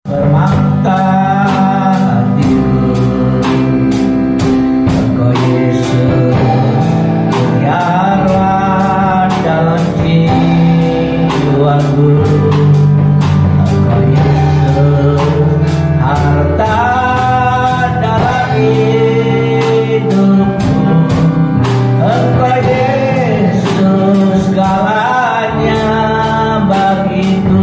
Permata hatiku, Engkau Yesus pelihara dalam jiwaku. Engkau Yesus harta dalam hidupku. Engkau Yesus segalanya bagiku.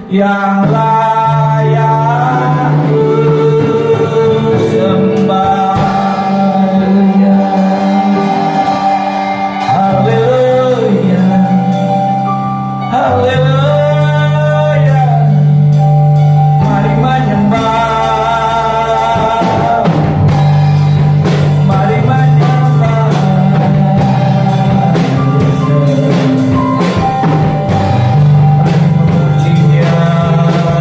Yang layak sembah, haleluya, haleluya, mari menyembah, mari menyembah, mari memuji Dia.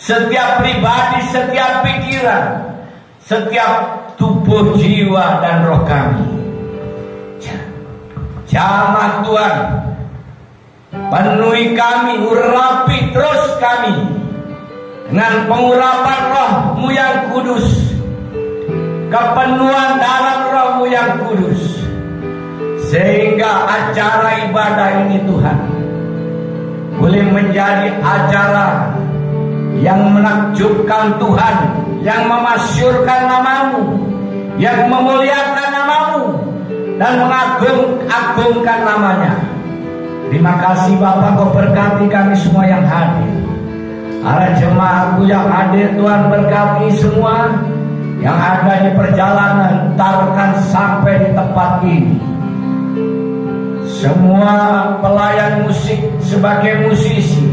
setiap pribadi, setiap pikiran, setiap tubuh, jiwa, dan roh kami. Jamah Tuhan, penuhi kami, urapi terus kami dengan pengurapan roh-Mu yang kudus, kepenuhan dalam roh-Mu yang kudus, sehingga acara ibadah ini Tuhan boleh menjadi acara yang menakjubkan Tuhan, yang memasyurkan nama-Mu, yang memuliakan nama-Mu, dan mengagung-agungkan namanya. Terima kasih Bapak, Kau berkati kami semua yang hadir. Para jemaatku yang hadir, Tuhan berkati semua yang ada di perjalanan, entarkan sampai di tempat ini. Semua pelayan musik sebagai musisi,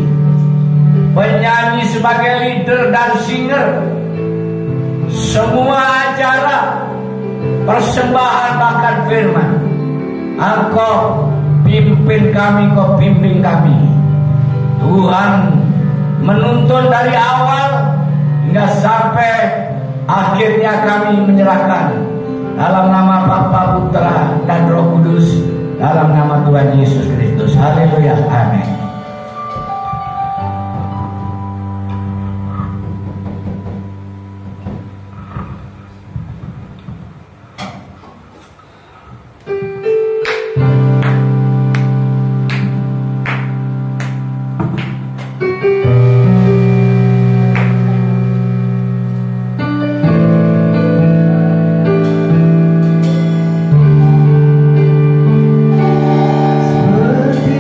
penyanyi sebagai leader dan singer, semua acara persembahan bahkan firman, Engkau pimpin kami, Kau bimbing kami. Tuhan menuntun dari awal hingga sampai akhirnya kami menyerahkan dalam nama Bapa, Putra, dan Roh Kudus, dalam nama Tuhan Yesus Kristus. Haleluya, amin. Seperti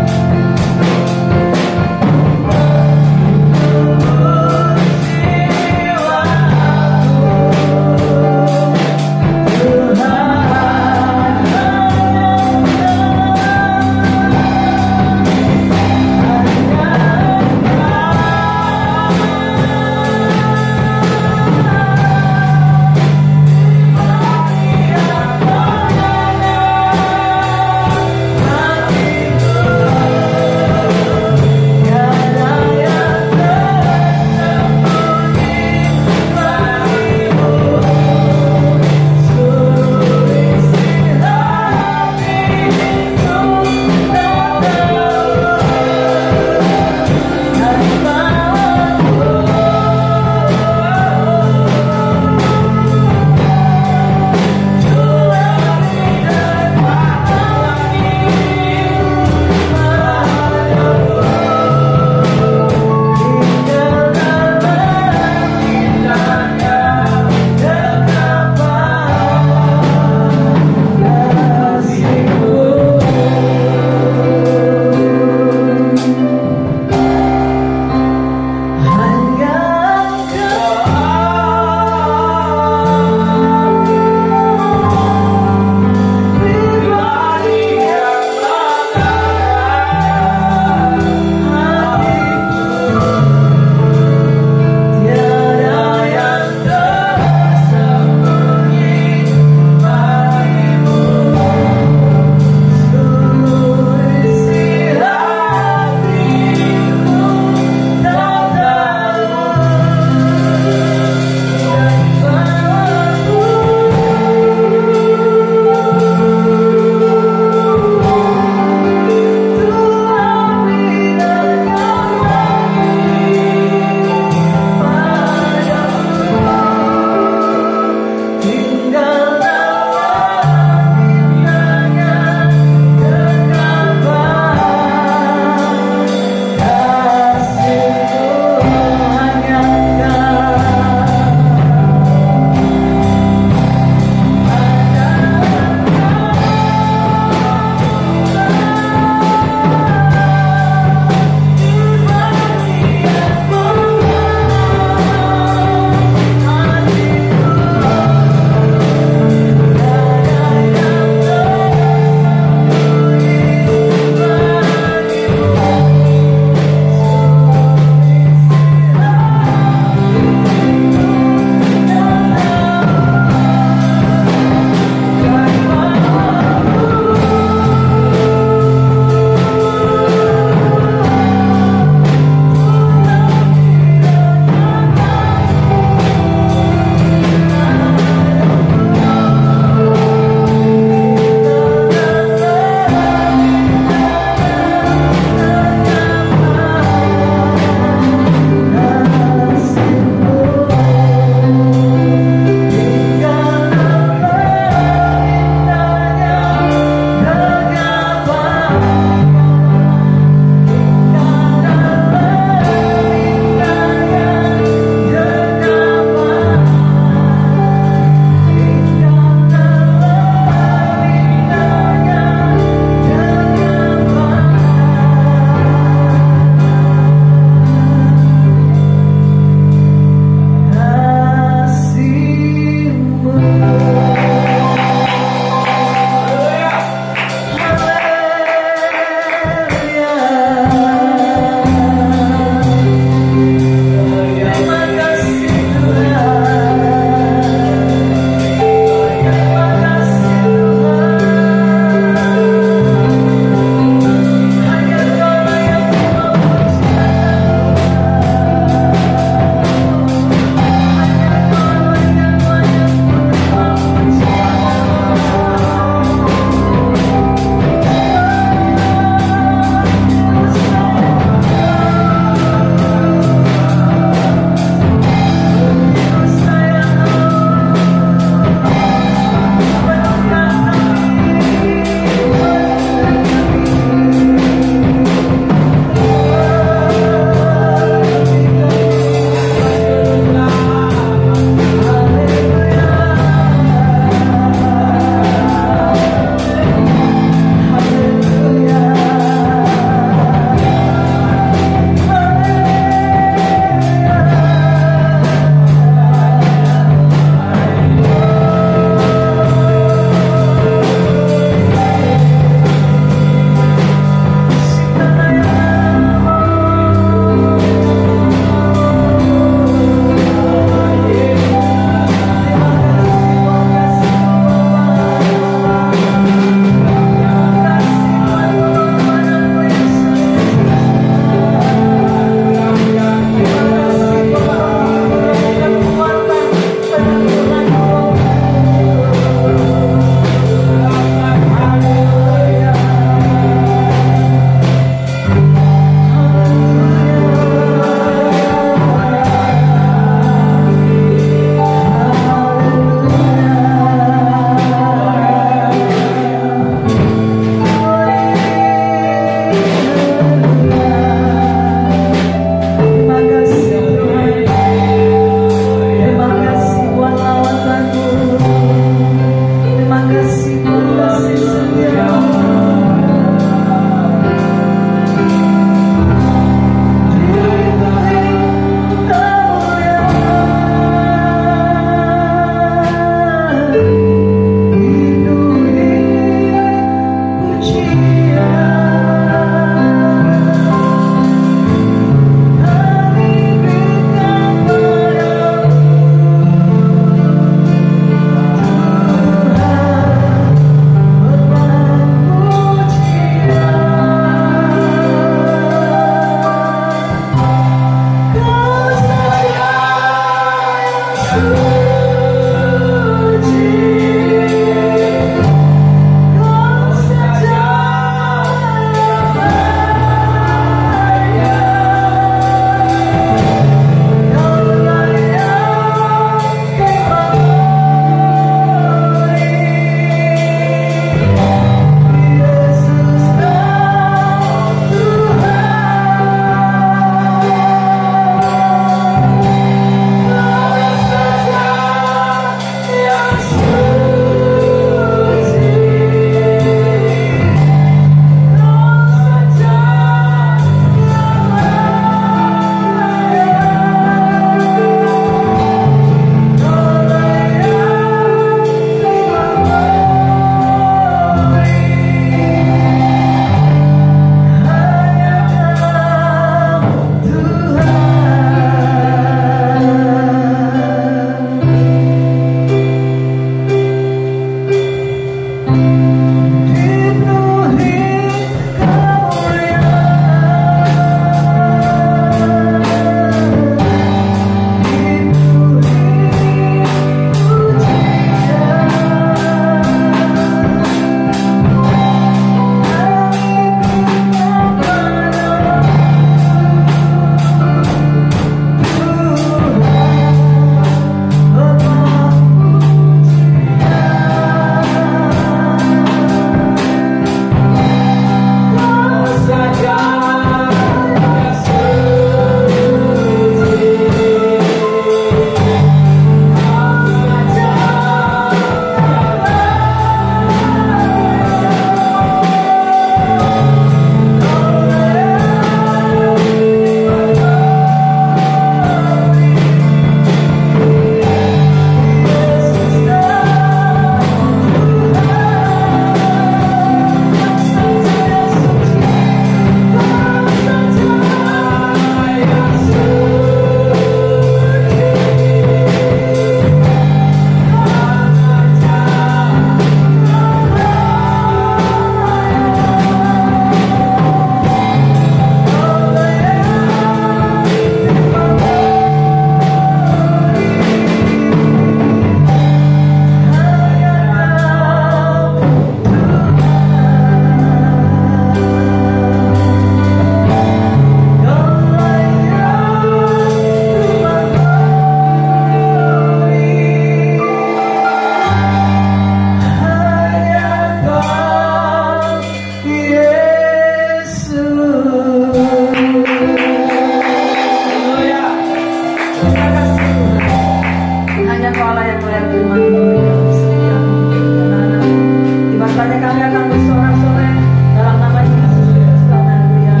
yang kami sorak-sorai dalam nama Yesus Kristus. Haleluya.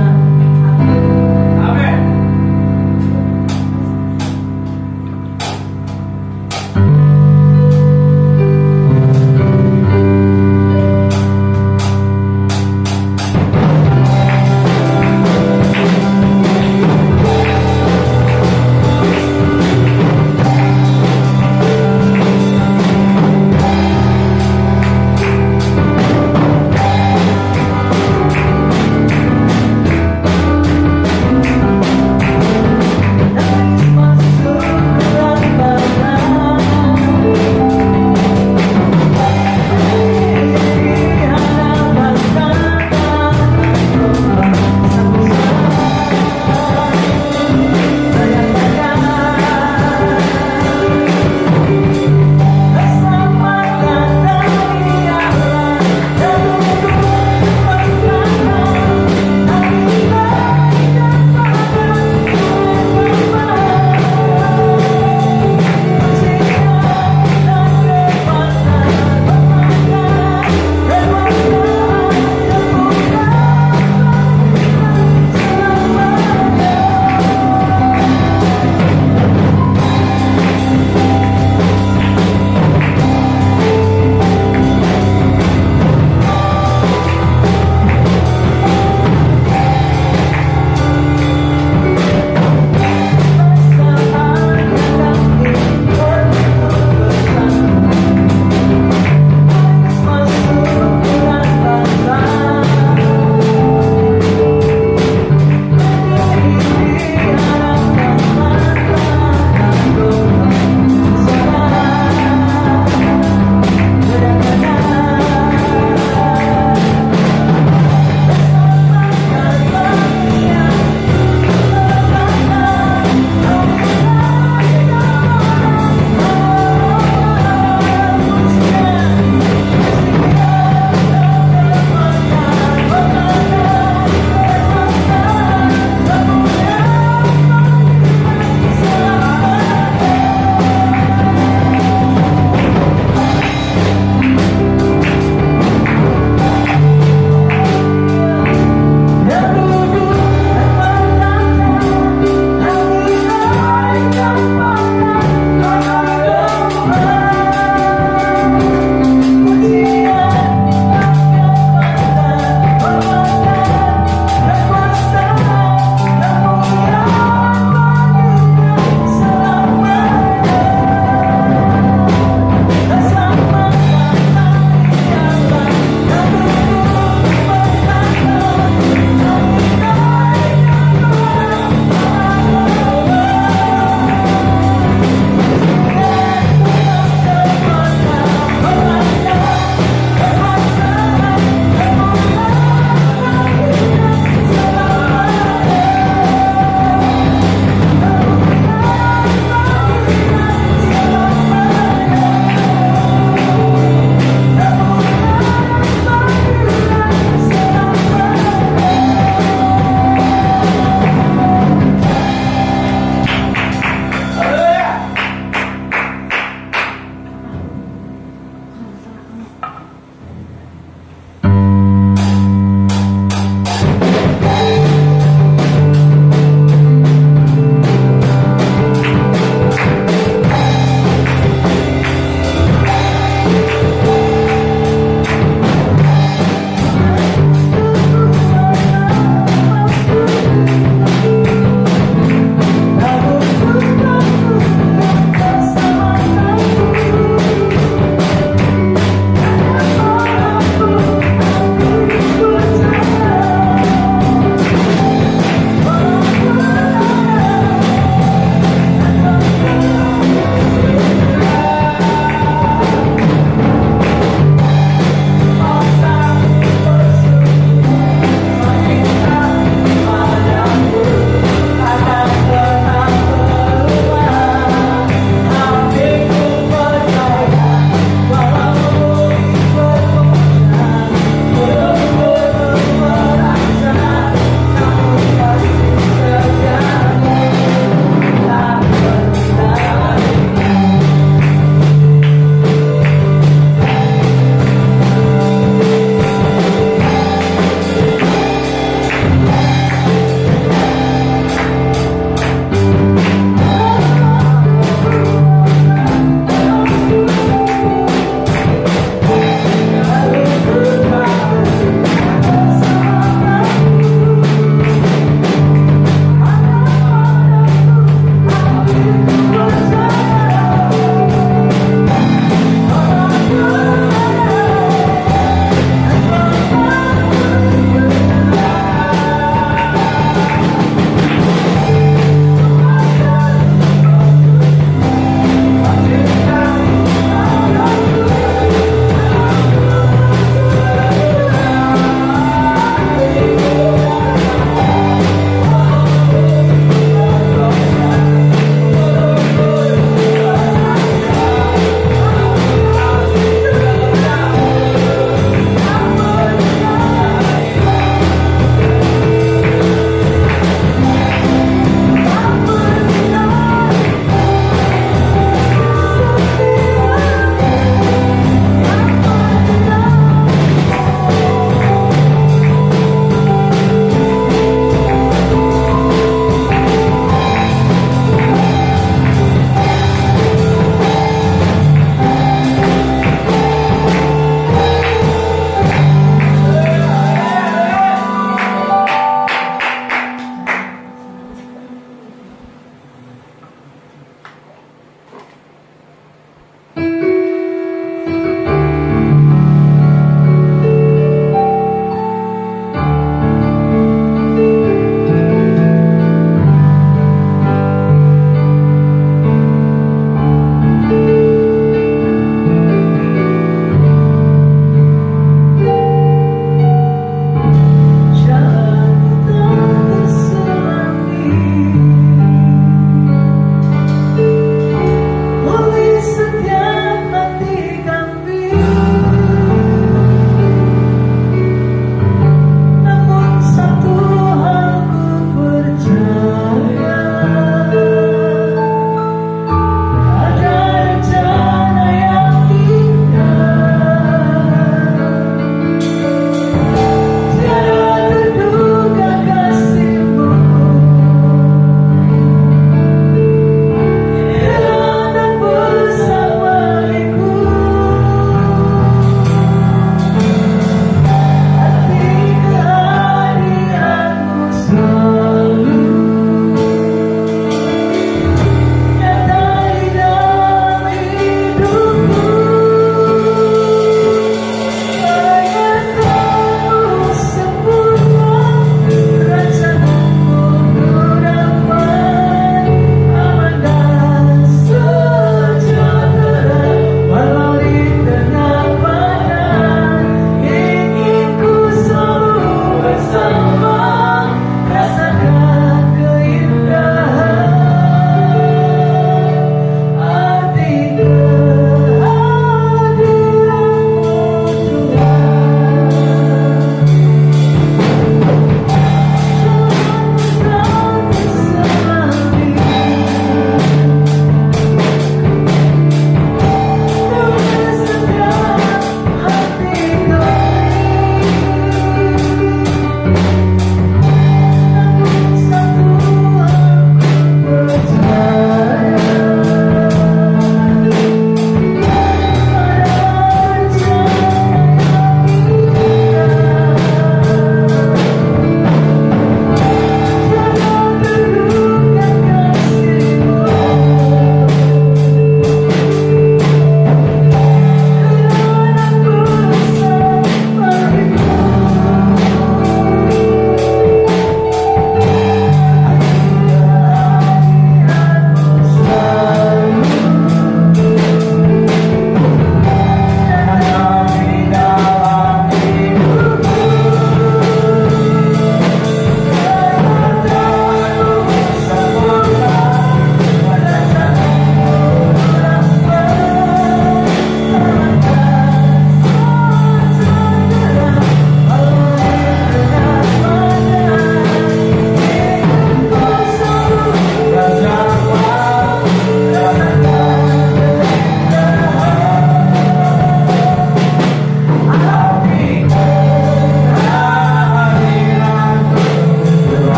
Amin. Amin.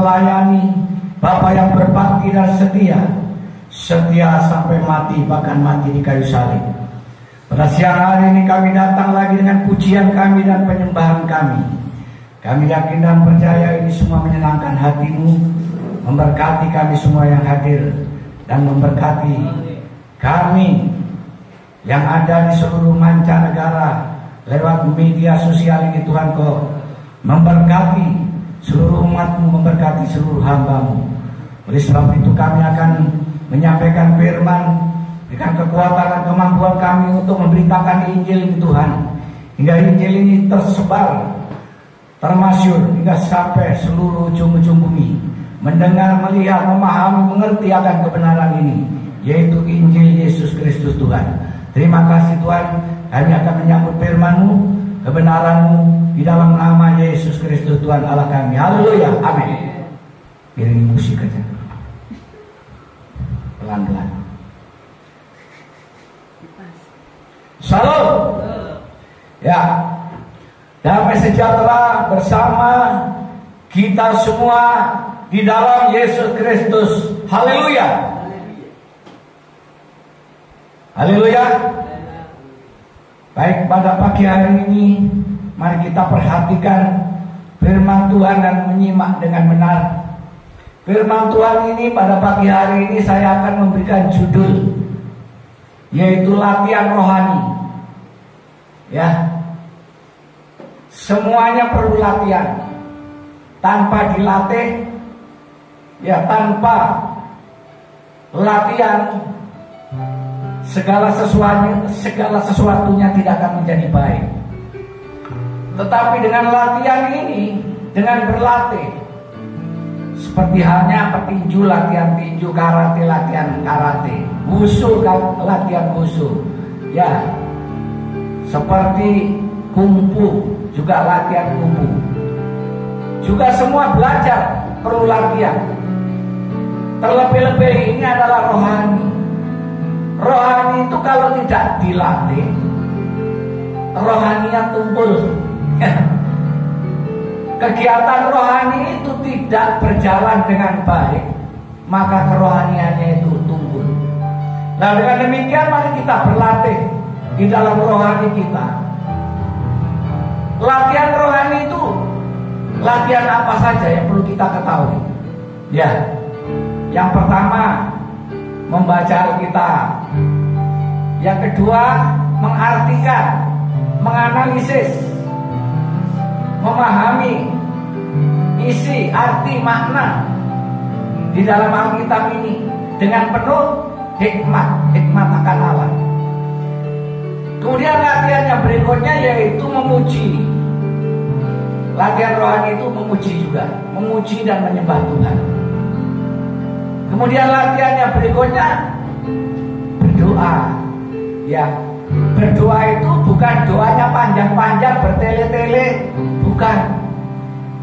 melayani, Bapa yang berbakti dan setia, setia sampai mati, bahkan mati di kayu salib. Pada siang hari ini kami datang lagi dengan pujian kami dan penyembahan kami. Kami yakin dan percaya ini semua menyenangkan hatimu, memberkati kami semua yang hadir, dan memberkati kami yang ada di seluruh mancanegara lewat media sosial ini. Tuhan, Kau memberkati seluruh umatmu, memberkati seluruh hambamu. Oleh sebab itu kami akan menyampaikan firman dengan kekuatan dan kemampuan kami untuk memberitakan Injil ini, Tuhan, hingga Injil ini tersebar, termasyur hingga sampai seluruh ujung-ujung bumi, mendengar, melihat, memahami, mengerti akan kebenaran ini, yaitu Injil Yesus Kristus Tuhan. Terima kasih Tuhan, kami akan menyambut firman-Mu, kebenaran-Mu di dalam nama Yesus Kristus Tuhan Allah kami. Haleluya, amin. Iringi musik aja, pelan-pelan. Shalom. Ya, damai sejahtera bersama kita semua di dalam Yesus Kristus. Haleluya. Haleluya. Baik, pada pagi hari ini mari kita perhatikan firman Tuhan dan menyimak dengan benar. Firman Tuhan ini pada pagi hari ini saya akan memberikan judul, yaitu latihan rohani. Ya, semuanya perlu latihan. Tanpa dilatih, ya tanpa latihan, segala sesuatunya tidak akan menjadi baik. Tetapi dengan latihan ini, dengan berlatih, seperti halnya petinju latihan tinju, karate latihan karate, wushu latihan wushu, ya, seperti kungfu juga latihan kungfu. Juga semua belajar perlu latihan. Terlebih-lebih ini adalah rohani. Rohani itu kalau tidak dilatih, rohaninya tumpul. Kegiatan rohani itu tidak berjalan dengan baik, maka kerohaniannya itu tumpul. Nah, dengan demikian mari kita berlatih di dalam rohani kita. Latihan rohani itu latihan apa saja yang perlu kita ketahui? Ya, yang pertama membaca Alkitab. Yang kedua mengartikan, menganalisis, memahami isi, arti, makna di dalam Alkitab ini dengan penuh hikmat akan Allah. Kemudian latihan yang berikutnya yaitu memuji. Latihan rohani itu memuji juga, memuji dan menyembah Tuhan. Kemudian latihan yang berikutnya berdoa. Ya, berdoa itu bukan doanya panjang-panjang bertele-tele, bukan.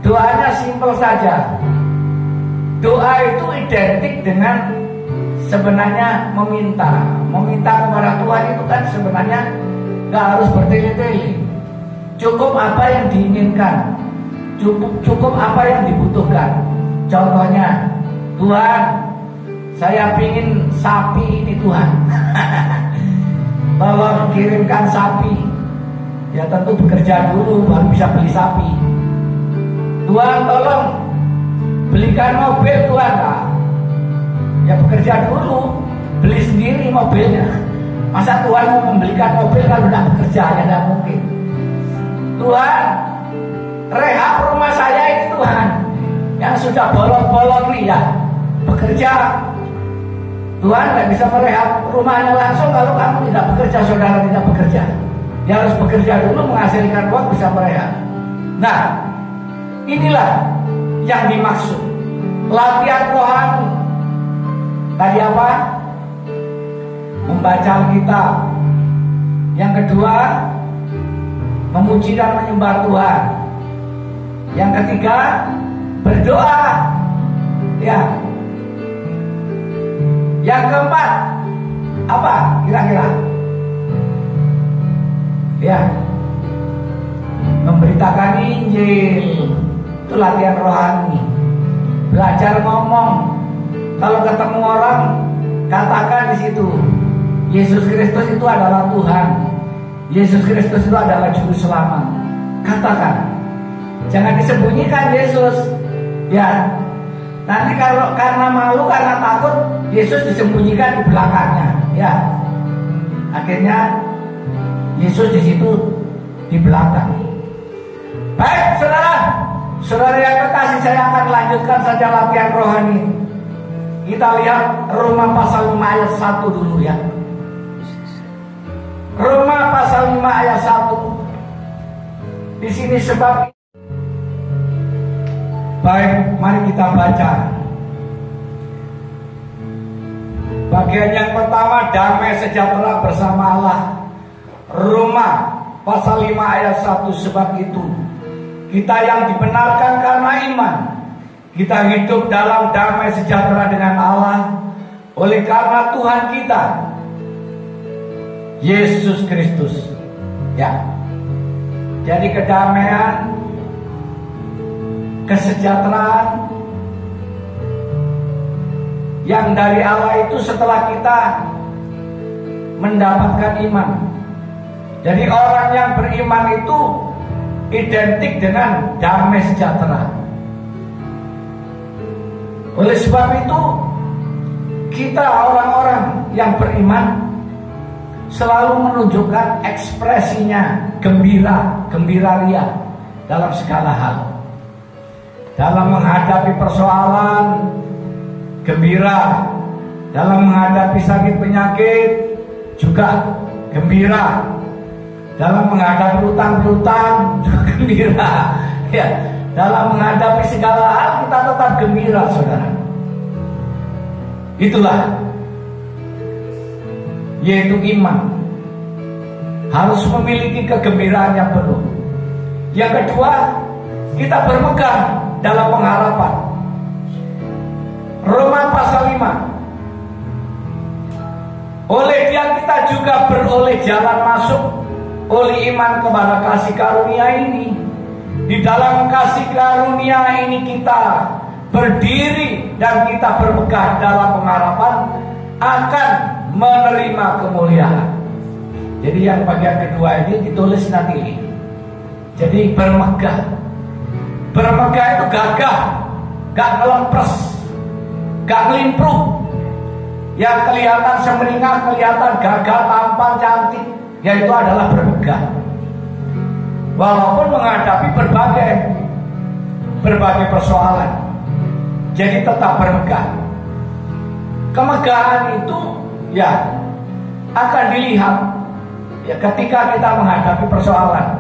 Doanya simpel saja. Doa itu identik dengan sebenarnya meminta kepada Tuhan itu kan sebenarnya gak harus bertele-tele. Cukup apa yang diinginkan, cukup apa yang dibutuhkan. Contohnya, Tuhan, saya pingin sapi ini Tuhan. Tolong kirimkan sapi. Ya tentu bekerja dulu baru bisa beli sapi. Tuhan, tolong belikan mobil Tuhan. Ya bekerja dulu, beli sendiri mobilnya. Masa Tuhan mau membelikan mobil kalau tidak bekerja? Ya tidak mungkin. Tuhan, rehab rumah saya ini Tuhan, yang sudah bolong-bolong nih ya, bekerja. Tuhan nggak bisa merehab rumahnya langsung kalau kamu tidak bekerja, saudara tidak bekerja. Dia harus bekerja dulu, menghasilkan uang bisa merehab. Nah, inilah yang dimaksud latihan rohani. Tadi apa? Membaca Alkitab. Yang kedua, memuji dan menyembah Tuhan. Yang ketiga, berdoa. Ya. Yang keempat, apa kira-kira? Ya, memberitakan Injil. Itu latihan rohani. belajar ngomong. Kalau ketemu orang, katakan di situ, Yesus Kristus itu adalah Tuhan. Yesus Kristus itu adalah Juru Selamat. Katakan, jangan disembunyikan Yesus. Ya, nanti kalau karena malu, karena takut, Yesus disembunyikan di belakangnya. Ya, akhirnya Yesus di situ di belakang. Baik, saudara yang kekasih, saya akan lanjutkan saja latihan rohani. Kita lihat Roma pasal 5 ayat 1 dulu ya. Roma pasal 5 ayat 1. Di sini sebab. Baik, mari kita baca. Bagian yang pertama, damai sejahtera bersama Allah. Roma pasal 5 ayat 1. Sebab itu kita yang dibenarkan karena iman, kita hidup dalam damai sejahtera dengan Allah oleh karena Tuhan kita Yesus Kristus. Ya. Jadi kedamaian, kesejahteraan yang dari Allah itu setelah kita mendapatkan iman. Jadi orang yang beriman itu identik dengan damai sejahtera. Oleh sebab itu, kita orang-orang yang beriman selalu menunjukkan ekspresinya gembira ria dalam segala hal. Dalam menghadapi persoalan, gembira. Dalam menghadapi sakit penyakit, juga gembira. Dalam menghadapi utang piutang, juga gembira. Ya, dalam menghadapi segala hal kita tetap gembira, saudara. Itulah, yaitu iman. Harus memiliki kegembiraan yang penuh. Yang kedua, kita bermegang dalam pengharapan. Roma pasal 5. Oleh dia kita juga beroleh jalan masuk oleh iman kepada kasih karunia ini. Di dalam kasih karunia ini kita berdiri dan kita bermegah dalam pengharapan akan menerima kemuliaan. Jadi yang bagian kedua ini ditulis nanti. Jadi bermegah. Bermegah itu gagah, gak ngelempres, gak ngelimpruk. Yang kelihatan semeringah, kelihatan gagah, tampan, cantik, yaitu adalah bermegah. Walaupun menghadapi berbagai persoalan, jadi tetap bermegah. Kemegahan itu ya akan dilihat ya ketika kita menghadapi persoalan.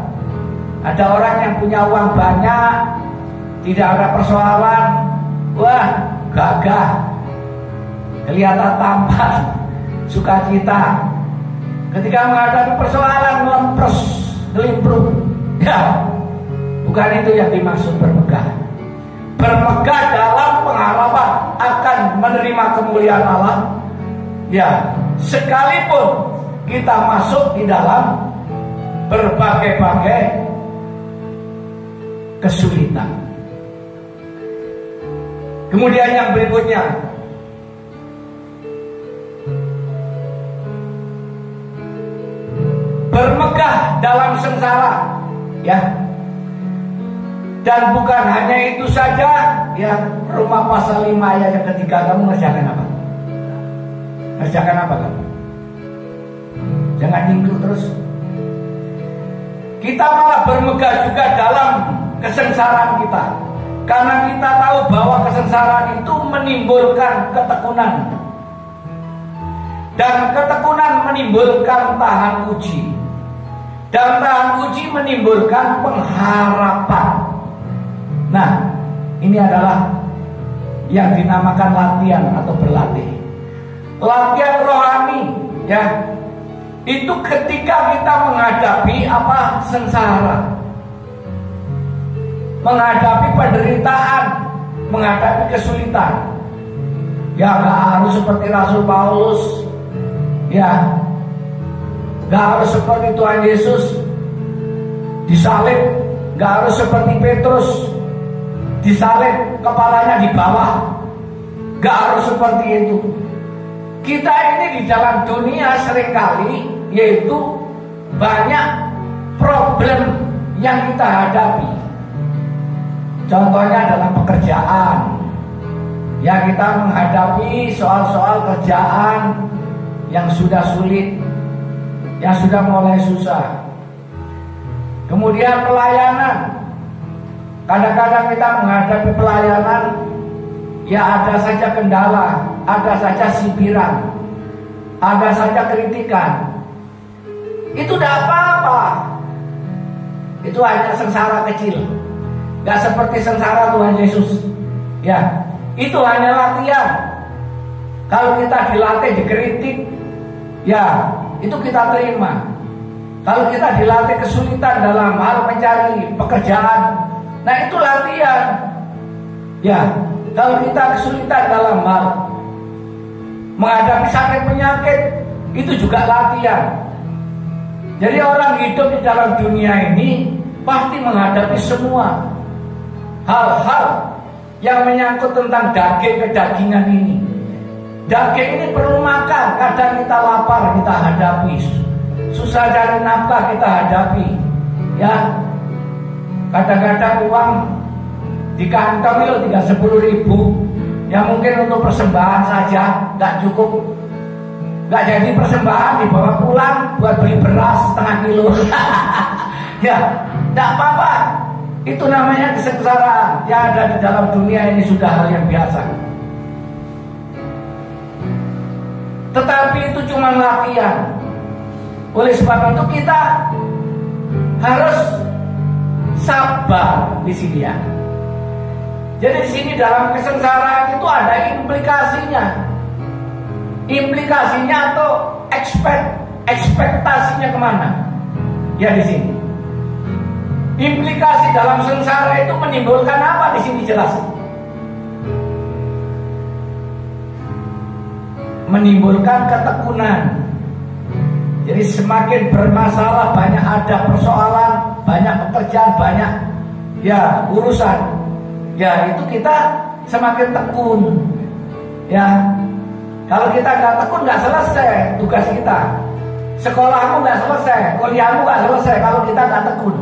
Ada orang yang punya uang banyak, tidak ada persoalan, wah gagah, kelihatan tampan, sukacita. Ketika menghadapi persoalan melempres, ngelimpruk. Ya, bukan itu yang dimaksud bermegah. Bermegah dalam pengharapan akan menerima kemuliaan Allah. Ya, sekalipun kita masuk di dalam berbagai-bagai kesulitan. Kemudian yang berikutnya, bermegah dalam sengsara. Ya, dan bukan hanya itu saja. Ya, Roma pasal 5 ayat yang ketiga. Kamu ngerjakan apa? Ngerjakan apa kamu? Jangan nyinggung terus. Kita malah bermegah juga dalam kesengsaraan kita, karena kita tahu bahwa kesengsaraan itu menimbulkan ketekunan, dan ketekunan menimbulkan tahan uji. Dan tahan uji menimbulkan pengharapan. Nah, ini adalah yang dinamakan latihan atau berlatih. Latihan rohani, ya, itu ketika kita menghadapi sengsara, menghadapi penderitaan, menghadapi kesulitan. Ya, gak harus seperti Rasul Paulus, ya. Gak harus seperti Tuhan Yesus disalib, gak harus seperti Petrus disalib kepalanya di bawah. Gak harus seperti itu. Kita ini di dalam dunia seringkali yaitu banyak problem yang kita hadapi. Contohnya dalam pekerjaan. Ya, kita menghadapi soal-soal kerjaan yang sudah sulit, yang sudah mulai susah. Kemudian pelayanan. Kadang-kadang kita menghadapi pelayanan, ya ada saja kendala, ada saja sindiran, ada saja kritikan. Itu tidak apa-apa. Itu hanya sengsara kecil. Gak seperti sengsara Tuhan Yesus. Ya, itu hanya latihan. Kalau kita dilatih dikritik, ya itu kita terima. Kalau kita dilatih kesulitan dalam hal mencari pekerjaan, nah itu latihan. Ya, kalau kita kesulitan dalam hal menghadapi sakit penyakit, itu juga latihan. Jadi orang hidup di dalam dunia ini pasti menghadapi semua hal-hal yang menyangkut tentang daging kedagingan ini. Daging ini perlu makan. Kadang kita lapar, kita hadapi. Susah cari nafkah, kita hadapi. Ya, kadang-kadang uang di kantong itu tinggal 10.000. Ya mungkin untuk persembahan saja nggak cukup. Nggak jadi persembahan, dibawa pulang buat beli beras setengah kilo. Ya, nggak apa-apa. Itu namanya kesengsaraan yang ada di dalam dunia ini, sudah hal yang biasa. Tetapi itu cuma latihan. Oleh sebab itu kita harus sabar di sini ya. Jadi di sini dalam kesengsaraan itu ada implikasinya. Implikasinya atau ekspektasinya kemana? Ya di sini. Implikasi dalam sengsara itu menimbulkan apa di sini jelas? Menimbulkan ketekunan. Jadi semakin bermasalah, banyak ada persoalan, banyak pekerjaan, banyak ya urusan. Ya itu kita semakin tekun. Ya, kalau kita nggak tekun nggak selesai tugas kita. Sekolahmu nggak selesai, kuliahmu nggak selesai kalau kita nggak tekun.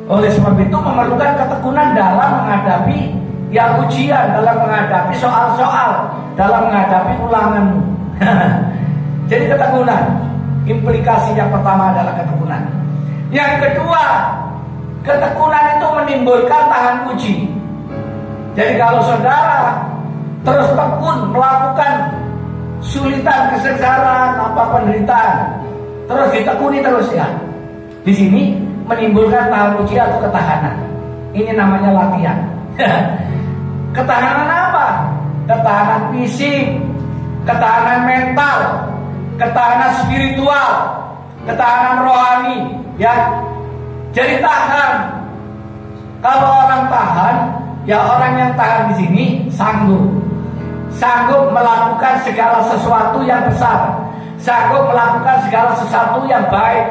Oleh sebab itu memerlukan ketekunan dalam menghadapi ya ujian, dalam menghadapi soal-soal, dalam menghadapi ulanganmu. Jadi ketekunan. Implikasi yang pertama adalah ketekunan. Yang kedua, ketekunan itu menimbulkan tahan uji. Jadi kalau saudara terus tekun melakukan sulitan, kesengsaraan, apa penderitaan, terus ditekuni terus ya. Di sini menimbulkan tahan uji atau ketahanan. Ini namanya latihan. Ketahanan apa? Ketahanan fisik, ketahanan mental, ketahanan spiritual, ketahanan rohani, ya. Jadi tahan. Kalau orang tahan, ya orang yang tahan di sini sanggup melakukan segala sesuatu yang besar, sanggup melakukan segala sesuatu yang baik,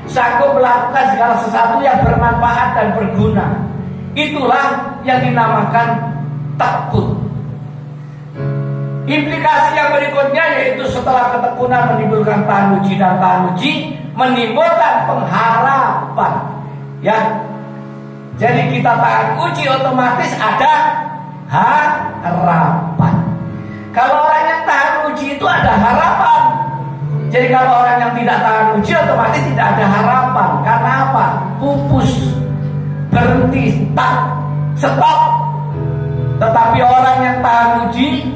sanggup melakukan segala sesuatu yang bermanfaat dan berguna. Itulah yang dinamakan tekun. Implikasi yang berikutnya yaitu setelah ketekunan menimbulkan tahan uji, dan tahan uji menimbulkan pengharapan. Ya, jadi kita tahan uji otomatis ada harapan. Kalau orang yang tahan uji itu ada harapan. Jadi kalau orang yang tidak tahan uji otomatis tidak ada harapan. Karena apa? Pupus, berhenti, stop. Tetapi orang yang tahan uji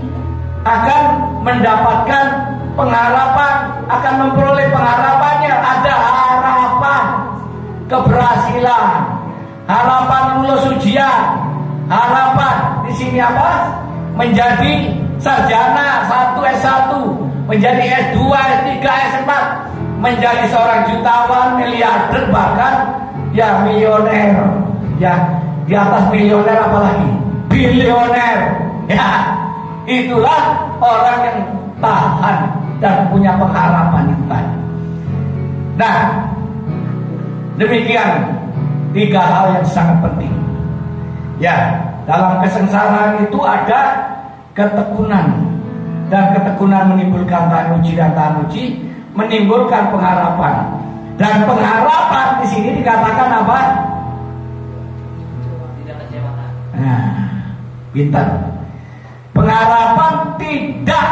akan mendapatkan pengharapan, akan memperoleh pengharapannya. Ada harapan keberhasilan, harapan lulus ujian, harapan di sini apa? Menjadi sarjana 1 S1, menjadi S2, S3, S4, menjadi seorang jutawan, miliarder, bahkan ya milioner. Ya, di atas milioner apalagi? Bilioner. Ya, itulah orang yang tahan dan punya pengharapan itu tadi. Nah, demikian 3 hal yang sangat penting. Ya, dalam kesengsaraan itu ada ketekunan, dan ketekunan menimbulkan tahan uji, dan tahan uji menimbulkan pengharapan. Dan pengharapan di sini dikatakan apa? Tidak kecewakan. Nah, pintar. Pengharapan tidak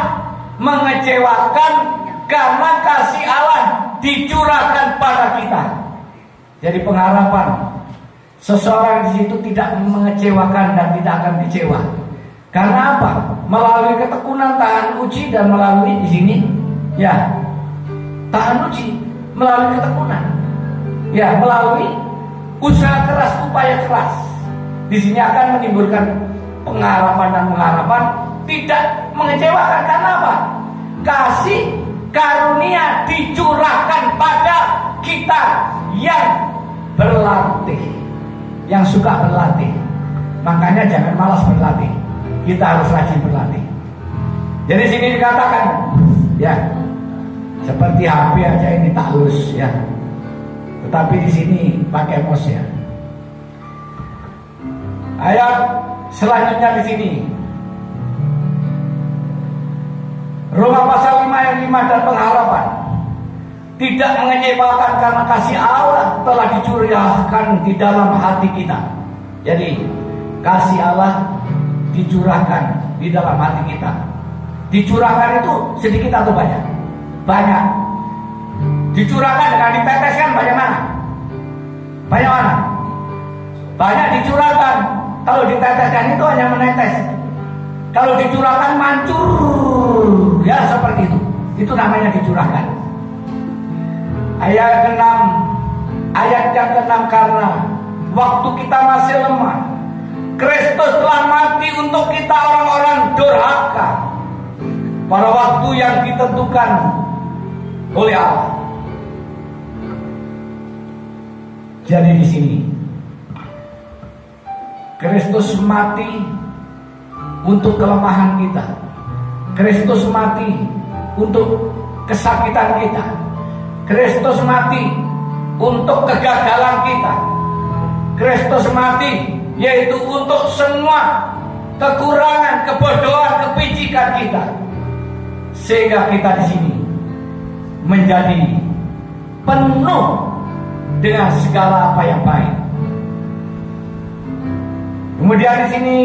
mengecewakan karena kasih Allah dicurahkan pada kita. Jadi pengharapan seseorang di situ tidak mengecewakan dan tidak akan kecewa. Karena apa? Melalui ketekunan, tahan uji, dan melalui di sini ya tahan uji, melalui ketekunan, ya melalui usaha keras, upaya keras. Di sini akan menimbulkan pengharapan, dan pengharapan tidak mengecewakan. Karena apa? Kasih karunia dicurahkan pada kita yang berlatih, yang suka berlatih. Makanya jangan malas berlatih. Kita harus rajin berlatih. Jadi sini dikatakan, ya seperti HP aja ini taklus ya. Tetapi di sini pakai mouse ya. Ayat selanjutnya di sini. Roma pasal 5 ayat 5, dan pengharapan tidak mengecewakan karena kasih Allah telah dicurahkan di dalam hati kita. Jadi kasih Allah dicurahkan di dalam hati kita. Dicurahkan itu sedikit atau banyak? Banyak. Dicurahkan dengan diteteskan banyak mana? Banyak mana? Banyak dicurahkan. Kalau diteteskan itu hanya menetes. Kalau dicurahkan mancur, ya seperti itu. Itu namanya dicurahkan. Ayat ke-6, ayat yang ke-6, karena waktu kita masih lemah, Kristus telah mati untuk kita orang-orang durhaka pada waktu yang ditentukan oleh Allah. Jadi di sini Kristus mati untuk kelemahan kita. Kristus mati untuk kesakitan kita. Kristus mati untuk kegagalan kita. Kristus mati yaitu untuk semua kekurangan, kebodohan, kepicikan kita. Sehingga kita di sini menjadi penuh dengan segala apa yang baik. Kemudian di sini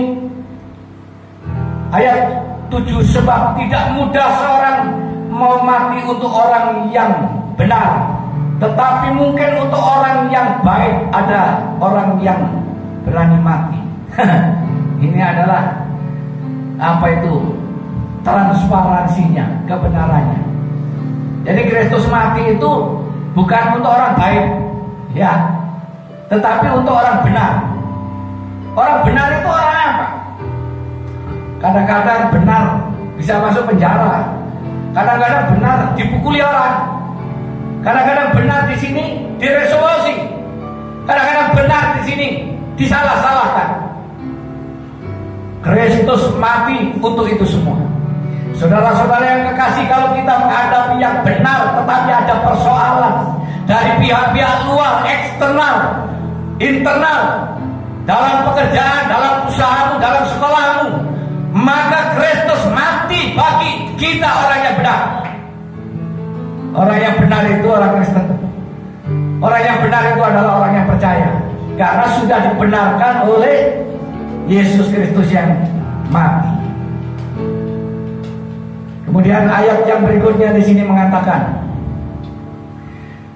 ayat 7, sebab tidak mudah seorang mau mati untuk orang yang benar, tetapi mungkin untuk orang yang baik ada orang yang berani mati. Ini adalah apa itu? Transparansinya, kebenarannya. Jadi Kristus mati itu bukan untuk orang baik, ya, tetapi untuk orang benar. Orang benar itu orang apa? Kadang-kadang benar bisa masuk penjara. Kadang-kadang benar dipukuli orang. Kadang-kadang benar di sini diresolusi. Kadang-kadang benar di sini disalah-salahkan. Kristus mati untuk itu semua. Saudara-saudara yang kekasih, kalau kita menghadapi yang benar tetapi ada persoalan dari pihak-pihak luar, eksternal, internal, dalam pekerjaan, dalam usahamu, dalam sekolahmu, maka Kristus mati bagi kita orang yang benar. Orang yang benar itu orang Kristen. Orang yang benar itu adalah orang yang percaya, karena sudah dibenarkan oleh Yesus Kristus yang mati. Kemudian ayat yang berikutnya di sini mengatakan,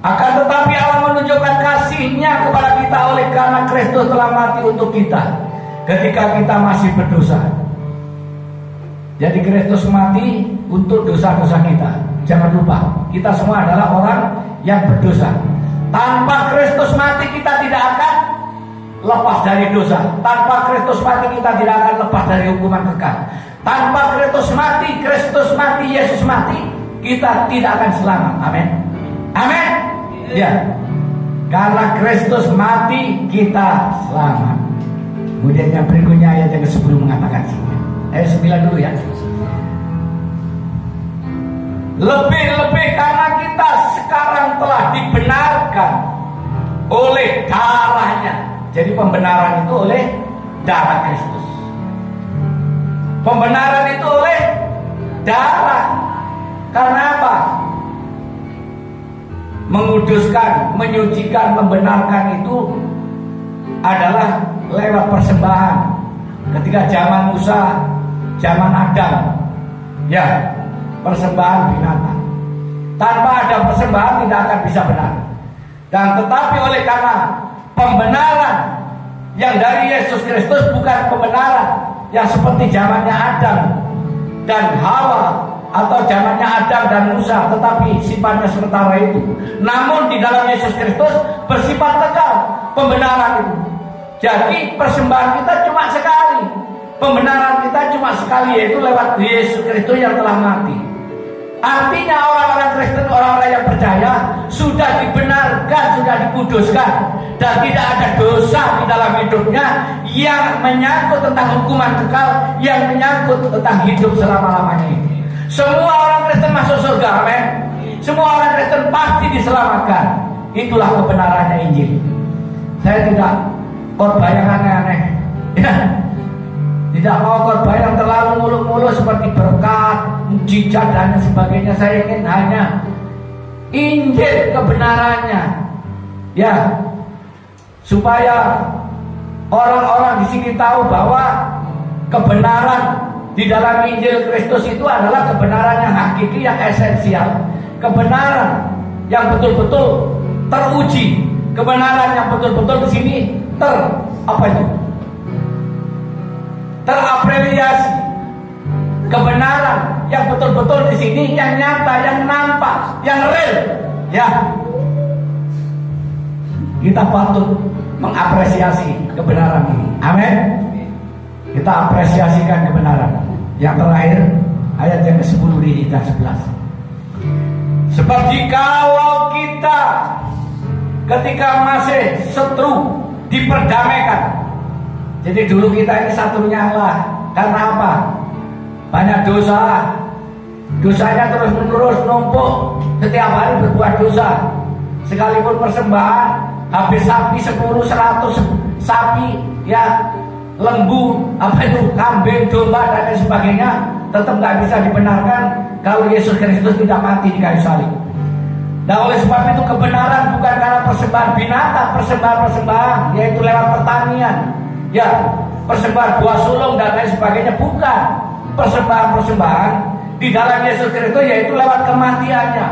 akan tetapi Allah menunjukkan kasih-Nya kepada kita oleh karena Kristus telah mati untuk kita ketika kita masih berdosa. Jadi Kristus mati untuk dosa-dosa kita. Jangan lupa, kita semua adalah orang yang berdosa. Tanpa Kristus mati kita tidak akan lepas dari dosa. Tanpa Kristus mati kita tidak akan lepas dari hukuman kekal. Tanpa Kristus mati, Yesus mati, kita tidak akan selamat. Amin. Amin. Ya. Karena Kristus mati, kita selamat. Kemudian yang berikutnya ayat yang ke-10 mengatakan sini. Ayat 9 dulu ya. Lebih-lebih karena kita sekarang telah dibenarkan oleh darahnya. Jadi pembenaran itu oleh darah Kristus. Pembenaran itu oleh darah. Karena apa? Menguduskan, menyucikan, membenarkan itu adalah lewat persembahan. Ketika zaman Musa, zaman Adam, ya, persembahan binatang. Tanpa ada persembahan tidak akan bisa benar. Dan tetapi oleh karena pembenaran yang dari Yesus Kristus, bukan pembenaran yang seperti zamannya Adam dan Hawa atau zamannya Adam dan Musa, tetapi sifatnya sementara itu. Namun di dalam Yesus Kristus bersifat kekal pembenaran itu. Jadi persembahan kita cuma sekali, pembenaran kita cuma sekali, yaitu lewat Yesus Kristus yang telah mati. Artinya orang-orang Kristen, orang-orang yang percaya sudah dibenarkan, sudah dikuduskan, dan tidak ada dosa di dalam hidupnya yang menyangkut tentang hukuman kekal, yang menyangkut tentang hidup selama-lamanya ini. Semua orang Kristen masuk surga, amin. Semua orang Kristen pasti diselamatkan. Itulah kebenarannya Injil. Saya tidak khotbah yang aneh-aneh, ya. Tidak mau khotbah yang terlalu muluk-muluk seperti berkat, mujizat dan sebagainya. Saya ingin hanya Injil kebenarannya, ya, supaya orang-orang di sini tahu bahwa kebenaran di dalam Injil Kristus itu adalah kebenaran yang hakiki, yang esensial, kebenaran yang betul-betul teruji, kebenaran yang betul-betul di sini terapresiasi, kebenaran yang betul-betul di sini yang nyata, yang nampak, yang real, ya. Kita patut mengapresiasi kebenaran ini, amin. Kita apresiasikan kebenaran. Yang terakhir, ayat yang ke-10 di ayat 11. Sebab jikalau kita ketika masih setru diperdamaikan. Jadi dulu kita ini satunya Allah. Karena apa? Banyak dosa. Dosanya terus menerus numpuk. Setiap hari berbuat dosa. Sekalipun persembahan, habis sapi 10, 100 sapi, ya, lembu, kambing, domba dan lain sebagainya, tetap nggak bisa dibenarkan kalau Yesus Kristus tidak mati di kayu salib. Nah, oleh sebab itu kebenaran bukan karena persembahan binatang, persembahan yaitu lewat pertanian, ya, persembahan buah sulung dan lain sebagainya, bukan. Persembahan di dalam Yesus Kristus yaitu lewat kematiannya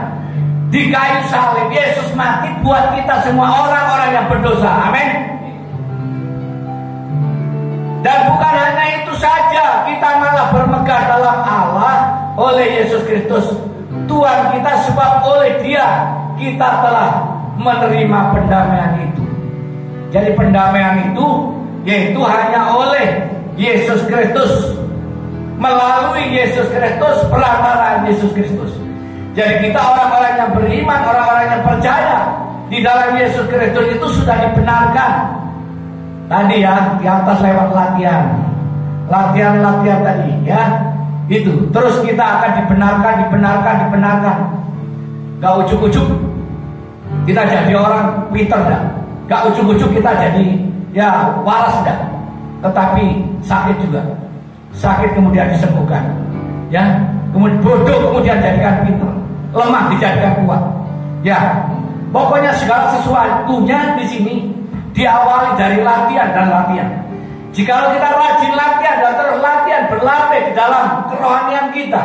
di kayu salib. Yesus mati buat kita semua orang-orang yang berdosa, amin. Dan bukan hanya itu saja, kita malah bermegah dalam Allah oleh Yesus Kristus Tuhan kita, sebab oleh Dia kita telah menerima pendamaian itu. Jadi pendamaian itu yaitu hanya oleh Yesus Kristus, melalui Yesus Kristus, perantaraan Yesus Kristus. Jadi kita orang-orang yang beriman, orang-orang yang percaya di dalam Yesus Kristus itu sudah dibenarkan. Tadi ya, di atas lewat latihan tadi, ya, itu. Terus kita akan dibenarkan. Gak ujuk-ujuk kita jadi orang pinter dah. Gak ujuk-ujuk kita jadi, ya, waras dah. Tetapi sakit juga. Sakit kemudian disembuhkan, ya. Kemudian bodoh kemudian jadikan pinter, lemah dijadikan kuat. Ya, pokoknya segala sesuatunya di sini diawali dari latihan dan latihan. Jikalau kita rajin latihan dan terus latihan, berlatih di dalam kerohanian kita,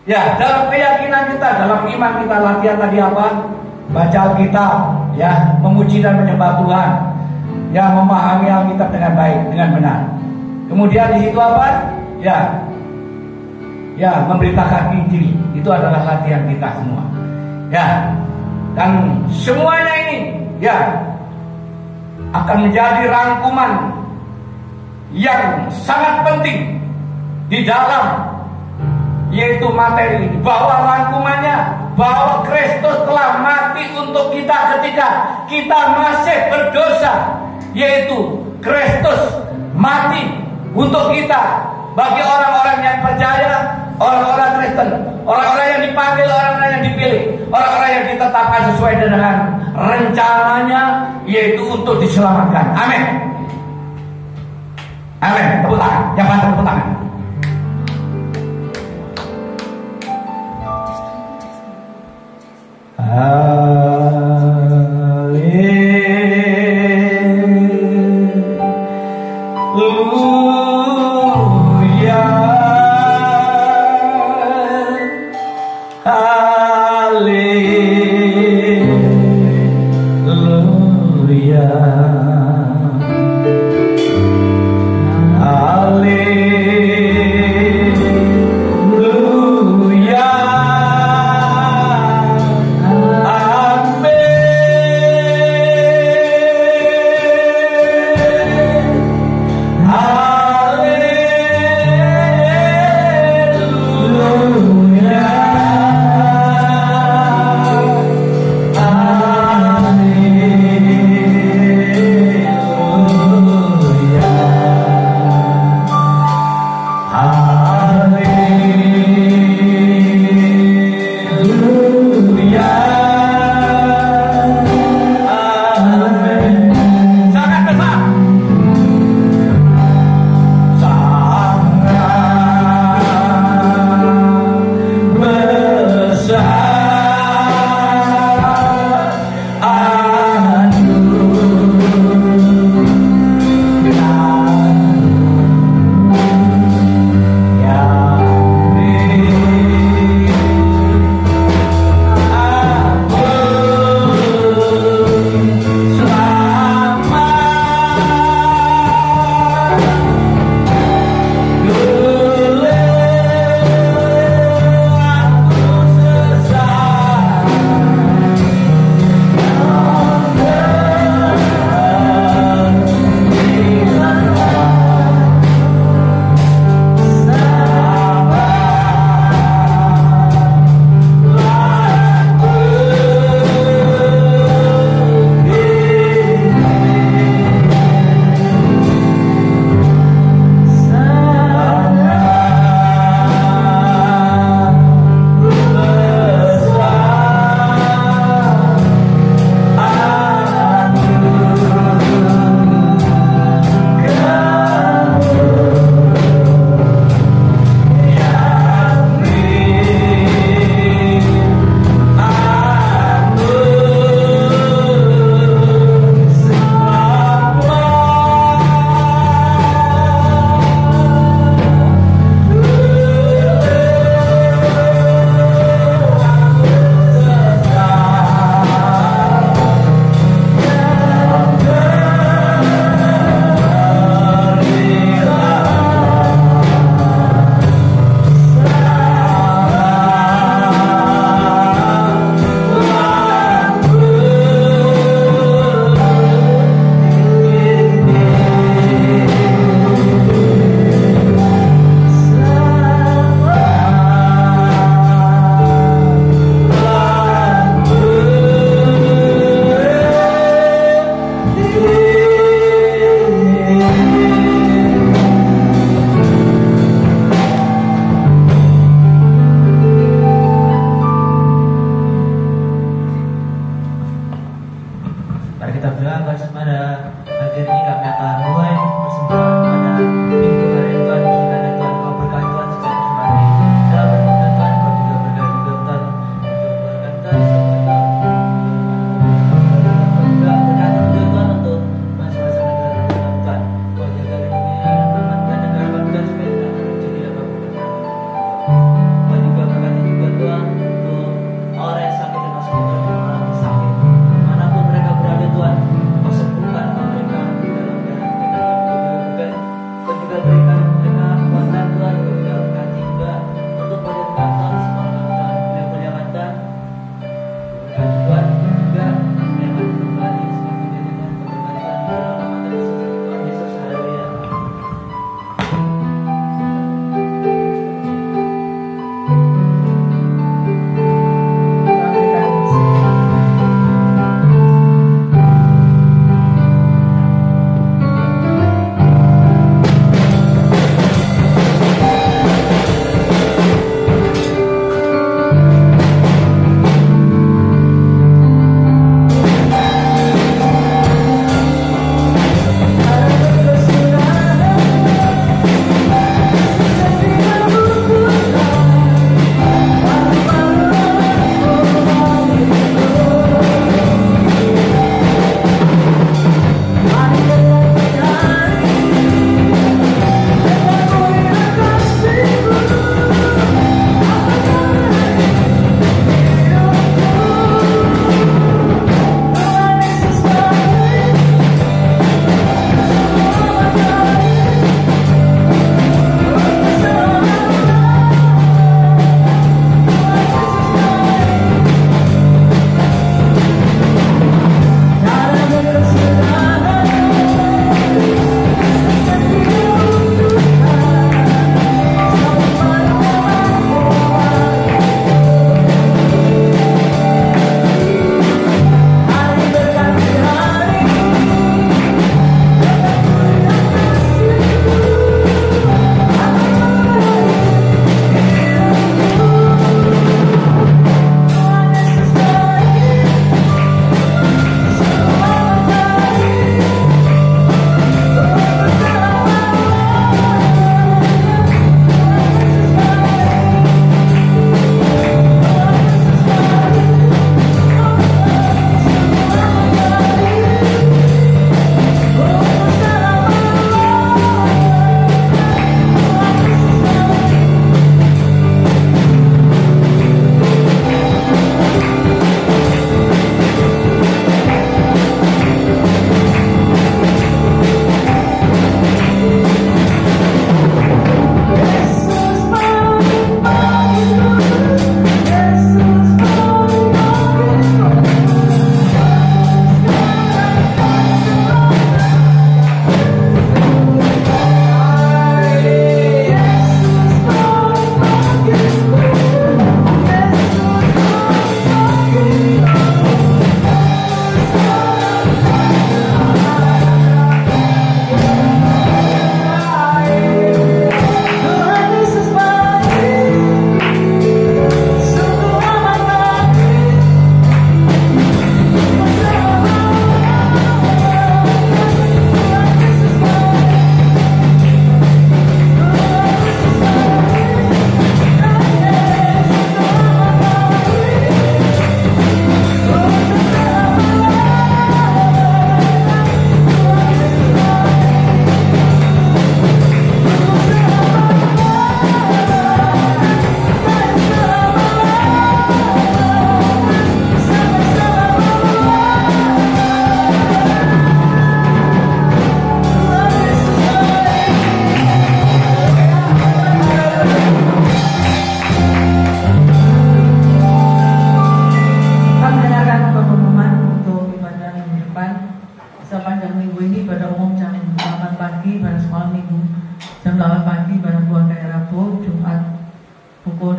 ya, dalam keyakinan kita, dalam iman kita, latihan tadi apa? Baca Alkitab, ya, memuji dan menyembah Tuhan, ya, memahami Alkitab dengan baik, dengan benar. Kemudian di situ apa? Ya, memberitakan Injil. Itu adalah latihan kita semua, ya. Dan semuanya ini, ya, akan menjadi rangkuman yang sangat penting di dalam, yaitu materi ini, bahwa rangkumannya bahwa Kristus telah mati untuk kita ketika kita masih berdosa, yaitu Kristus mati untuk kita. Bagi orang-orang yang percaya, orang-orang Kristen, orang-orang yang dipanggil, orang-orang yang dipilih, orang-orang yang ditetapkan sesuai dengan rencananya, yaitu untuk diselamatkan. Amin. Amin. Tepuk tangan. Yang bantu tepuk tangan.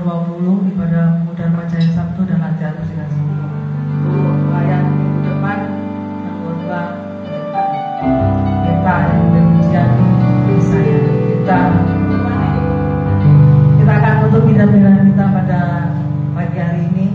20 ibadah mudah percaya Sabtu dan latihan musik Sabtu. Pelayan minggu depan yang khotbah kita yang demikian saya kita akan tutup pidato kita pada pagi hari ini.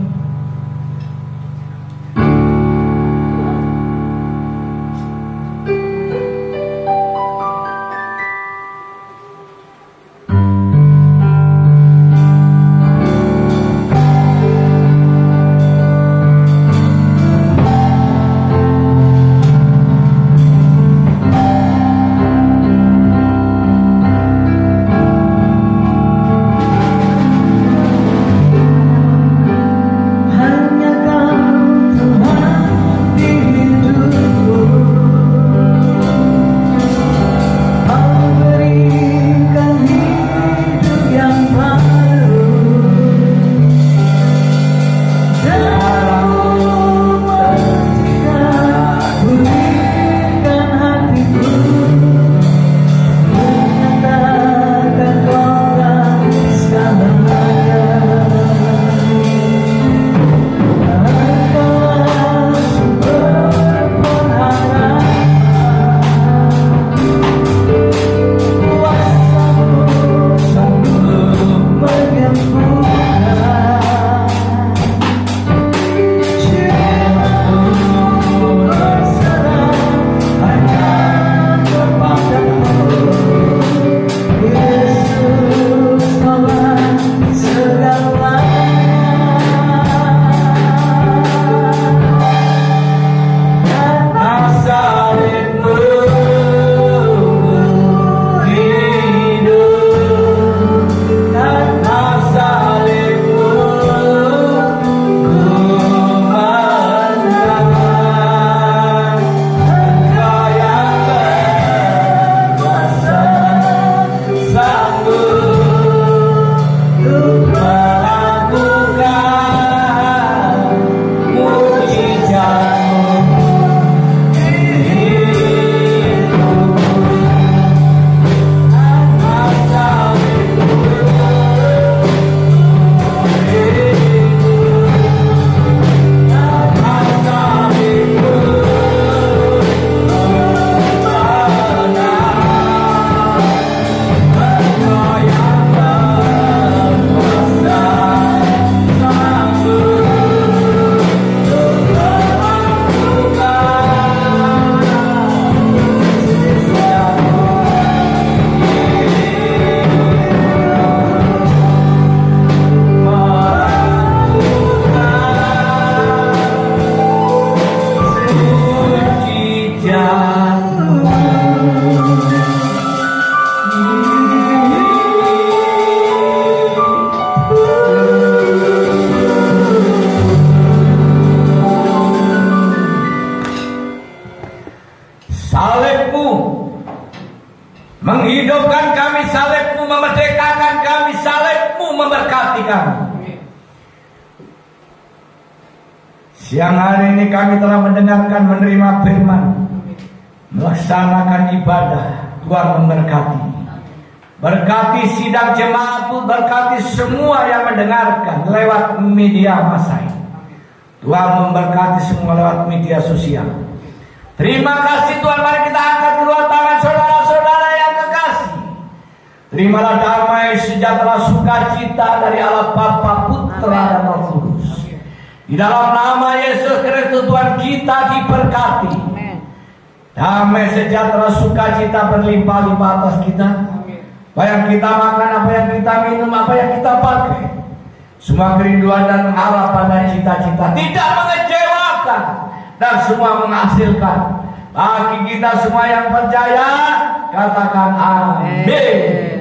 Menghidupkan kami, salibmu memerdekakan kami, salibmu memberkati kami. Siang hari ini kami telah mendengarkan, menerima firman, melaksanakan ibadah. Tuhan memberkati. Berkati sidang jemaat, berkati semua yang mendengarkan lewat media massa. Tuhan memberkati semua lewat media sosial. Terima kasih Tuhan, mari kita angkat kedua tangan saudara-saudara yang kekasih. Terimalah damai, sejahtera, sukacita dari Allah Bapa, Putra dan Roh Kudus. Di dalam nama Yesus Kristus Tuhan kita diberkati. Damai, sejahtera, sukacita berlimpah-limpah atas kita. Apa yang kita makan, apa yang kita minum, apa yang kita pakai, semua kerinduan dan harapan dan cita-cita tidak mengecewakan, dan semua menghasilkan bagi kita semua yang percaya. Katakan amin.